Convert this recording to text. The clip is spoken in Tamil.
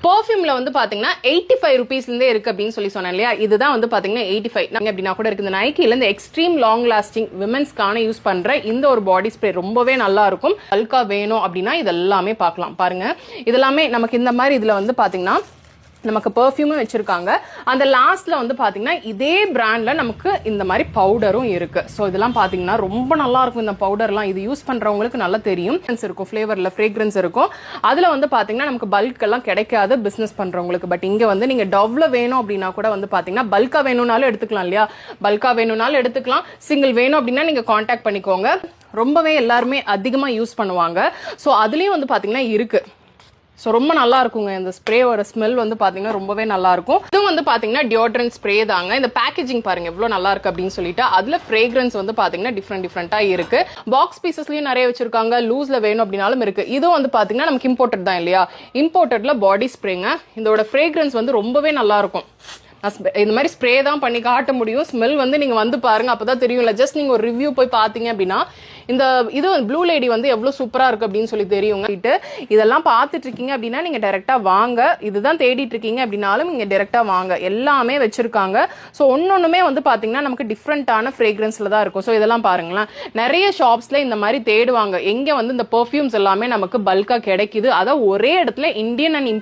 பெர்ஃப்யூம்ல வந்து பாத்தீங்கன்னா 85 ரூபீஸ்ல இருந்தே இருக்கு அப்படின்னு சொல்லி சொன்னேன் இல்லையா. இதுதான் வந்து பாத்தீங்கன்னா 85 அப்படின்னா கூட இருக்கு. இந்த நைக்கில இந்த எக்ஸ்ட்ரீம் லாங் லாஸ்டிங் விமென்ஸ்க்கான யூஸ் பண்ற இந்த ஒரு பாடி ஸ்ப்ரே ரொம்பவே நல்லா இருக்கும். பல்கா வேணும் அப்படின்னா இதெல்லாமே பார்க்கலாம். பாருங்க, இதெல்லாமே நமக்கு இந்த மாதிரி இதுல வந்து பாத்தீங்கன்னா நமக்கு பெர்ஃப்யூமும் வச்சிருக்காங்க. அந்த லாஸ்ட்ல வந்து பாத்தீங்கன்னா இதே பிராண்ட்ல நமக்கு இந்த மாதிரி பவுடரும் இருக்கு. ஸோ இதெல்லாம் பாத்தீங்கன்னா ரொம்ப நல்லா இருக்கும். இந்த பவுடர்லாம் இது யூஸ் பண்றவங்களுக்கு நல்லா தெரியும். இருக்கும் ஃபிளேவர்ல ஃப்ரேக்ரன்ஸ் இருக்கும். அதுல வந்து பாத்தீங்கன்னா நமக்கு பல்க் எல்லாம் கிடைக்காது பிசினஸ் பண்றவங்களுக்கு. பட் இங்க வந்து நீங்க டவ்ல வேணும் அப்படின்னா கூட வந்து பாத்தீங்கன்னா பல்கா வேணும்னாலும் எடுத்துக்கலாம் இல்லையா. பல்கா வேணும்னாலும் எடுத்துக்கலாம். சிங்கிள் வேணும் அப்படின்னா நீங்க கான்டாக்ட் பண்ணிக்கோங்க. ரொம்பவே எல்லாருமே அதிகமா யூஸ் பண்ணுவாங்க. ஸோ அதுலயும் வந்து பாத்தீங்கன்னா இருக்கு. ஸோ ரொம்ப நல்லா இருக்குங்க. இந்த ஸ்ப்ரேவோட ஸ்மெல் வந்து பாத்தீங்கன்னா ரொம்பவே நல்லா இருக்கும். இது வந்து பாத்தீங்கன்னா டியோட்ரண்ட் ஸ்ப்ரே தாங்க. இந்த பேக்கேஜிங் பாருங்க எவ்வளவு நல்லா இருக்கு அப்படின்னு சொல்லிட்டு. அதுல ஃப்ரேக்ரன்ஸ் வந்து பாத்தீங்கன்னா டிஃப்ரெண்டா இருக்கு. பாக்ஸ் பீசஸ்லயும் நிறைய வச்சிருக்காங்க. லூஸ்ல வேணும் அப்படின்னாலும் இருக்கு. இதுவும் வந்து பாத்தீங்கன்னா நமக்கு இம்போர்ட்டட் தான் இல்லையா. இம்போர்ட்டட்ல பாடி ஸ்ப்ரேங்க. இதோட ஃப்ரேக்ரன்ஸ் வந்து ரொம்பவே நல்லா இருக்கும். இந்த மாதிரி ஸ்ப்ரே தான் பண்ணி காட்ட முடியும். ஸ்மெல் வந்து நீங்க வந்து பாருங்க, அப்பதான் தெரியும்ல. ஜஸ்ட் நீங்க ஒரு ரிவ்யூ போய் பாத்தீங்க அப்படின்னா இந்த இது ப்ளூ லேடி வந்து எவ்வளவு சூப்பரா இருக்கு அப்படின்னு சொல்லி தெரியுங்க. இதெல்லாம் பார்த்துட்டு இருக்கீங்க அப்படின்னா நீங்க டைரக்டா வாங்க. இதுதான் தேடிட்டு இருக்கீங்க அப்படின்னாலும் நீங்க டைரக்டா வாங்க. எல்லாமே வச்சிருக்காங்க. ஸோ ஒன்னொன்னுமே வந்து பாத்தீங்கன்னா நமக்கு டிஃப்ரெண்டான ஃப்ரேக்ரன்ஸ்ல தான் இருக்கும். ஸோ இதெல்லாம் பாருங்களேன், நிறைய ஷாப்ஸ்ல இந்த மாதிரி தேடுவாங்க எங்க வந்து இந்த பெர்ஃப்யூம்ஸ் எல்லாமே நமக்கு பல்கா கிடைக்குது. அதான் ஒரே இடத்துல இந்தியன் அண்ட்